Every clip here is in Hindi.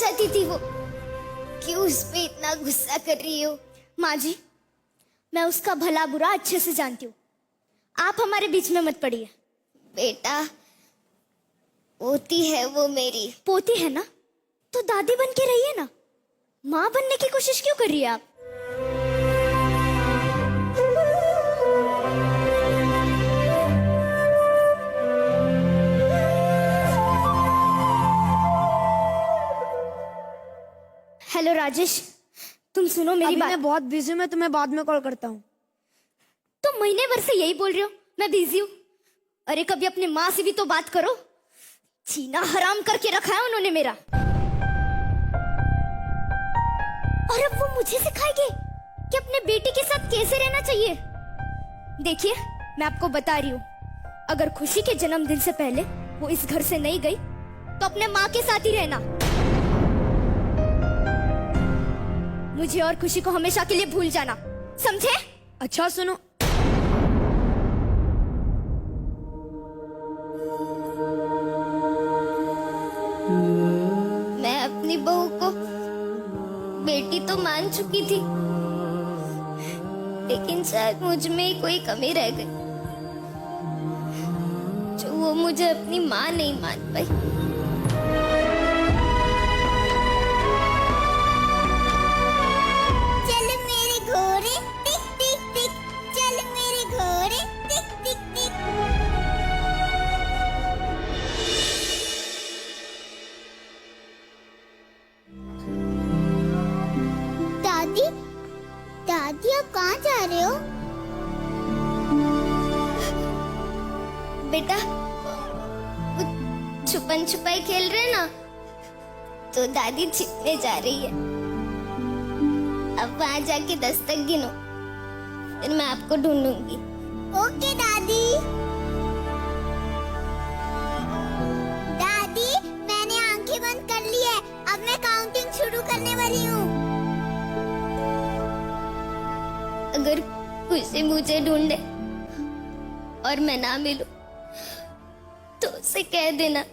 चाहती थी वो? क्यों उस पे इतना गुस्सा कर रही हो? माँ जी, मैं उसका भला बुरा अच्छे से जानती हूँ, आप हमारे बीच में मत पड़िए। बेटा, पोती है वो मेरी। पोती है ना, तो दादी बन के रहिए ना, माँ बनने की कोशिश क्यों कर रही है आप? हेलो राजेश, तुम सुनो मेरी बात। मैं बहुत बिजी हूँ, मैं तुम्हें बाद में कॉल करता हूँ। तुम महीने भर से यही बोल रहे हो मैं बिजी हूँ। अरे कभी अपनी माँ से भी तो बात करो। जीना हराम करके रखा है उन्होंने मेरा, और अब वो मुझे सिखाएंगे कि अपने बेटी के साथ कैसे रहना चाहिए। देखिए, मैं आपको बता रही हूँ, अगर खुशी के जन्मदिन से पहले वो इस घर से नहीं गई तो अपने माँ के साथ ही रहना। मुझे और खुशी को हमेशा के लिए भूल जाना, समझे? अच्छा सुनो, मैं अपनी बहू को बेटी तो मान चुकी थी, लेकिन शायद मुझ में ही कोई कमी रह गई जो वो मुझे अपनी माँ नहीं मान पाई। चल मेरे घोड़े टिक टिक टिक, चल मेरे घोड़े टिक टिक टिक। दादी, दादी आप कहाँ जा रहे हो? बेटा, छुपन छुपाई खेल रहे ना, तो दादी छिपने जा रही है। अब वहां जाके 10 तक गिनो, फिर मैं आपको ढूंढूंगी। ओके दादी। दादी, मैंने आंखें बंद कर ली है, अब मैं काउंटिंग शुरू करने वाली हूँ। अगर खुशी मुझे ढूंढे और मैं ना मिलूं, तो उसे कह देना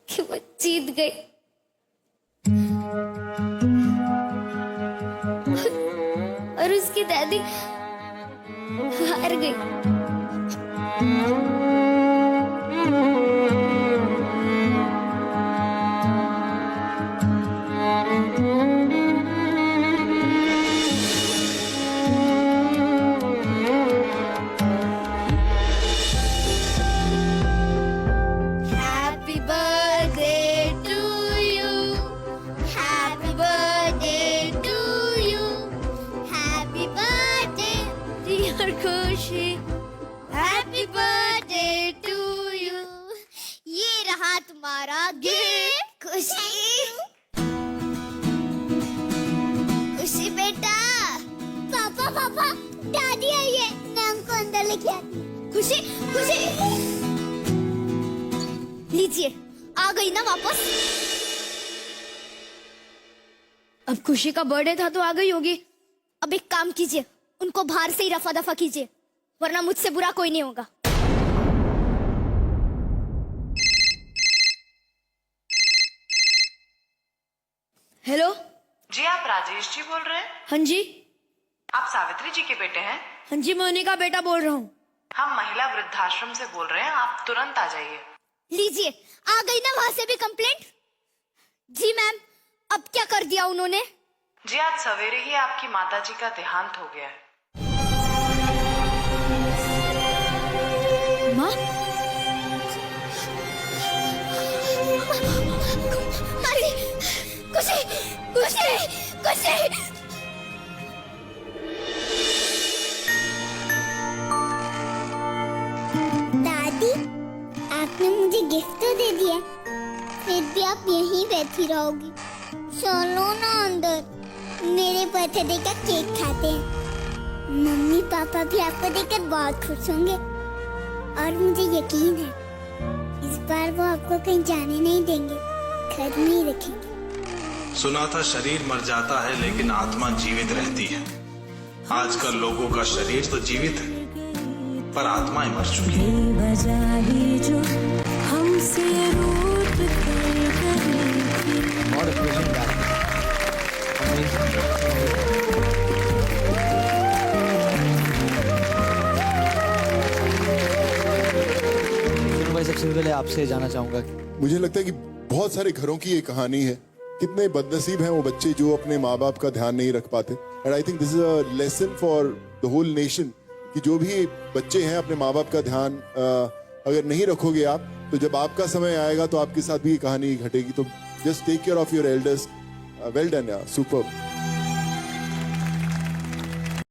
कि वो जीत गई और उसकी दादी हार गई। Happy birthday to you. Happy birthday to you. Happy birthday, dear Khushi. Happy birthday to you. ये रहा तुम्हारा गिफ्ट खुशी। खुशी बेटा। पापा पापा, दादी आई है, मैं हमको अंदर लेके आती हूँ। खुशी खुशी, लीजिए, आ गई ना वापस? अब खुशी का बर्थडे था तो आ गई होगी। अब एक काम कीजिए, उनको बाहर से ही रफा दफा कीजिए, वरना मुझसे बुरा कोई नहीं होगा। हेलो जी, आप राजेश जी बोल रहे हैं? हाँ जी। आप सावित्री जी के बेटे हैं? हाँ जी, मैं उन्हीं का बेटा बोल रहा हूँ। हम महिला वृद्धाश्रम से बोल रहे हैं, आप तुरंत आ जाइए। लीजिए, आ गई ना वहां से भी कंप्लेंट? जी मैम, अब क्या कर दिया उन्होंने? जी, आज सवेरे ही आपकी माता जी का देहांत हो गया है। माँ, अरे खुशी खुशी खुशी। दादी, आपने मुझे गिफ्ट तो दे दिया, फिर भी आप यहीं बैठी रहोगी। चलो ना अंदर, मेरे बर्थडे का केक खाते हैं। मम्मी पापा भी आपको देखकर बहुत खुश होंगे, और मुझे यकीन है इस बार वो आपको कहीं जाने नहीं देंगे, घर में ही रखेंगे। सुना था शरीर मर जाता है लेकिन आत्मा जीवित रहती है। आजकल लोगों का शरीर तो जीवित है पर आत्माएं मर चुकी हैं। बजा ली जो हमसे रूठ कर सबसे पहले आपसे जानना चाहूंगा मुझे लगता है कि बहुत सारे घरों की ये कहानी है। कितने बदनसीब हैं वो बच्चे जो अपने माँ बाप का ध्यान नहीं रख पाते। And I think this is a lesson for the whole nation कि जो भी बच्चे हैं अपने माँ बाप का ध्यान अगर नहीं रखोगे आप, तो जब आपका समय आएगा तो आपके साथ भी ये कहानी घटेगी। तो just take care of your elders. Well done यार, सुपर।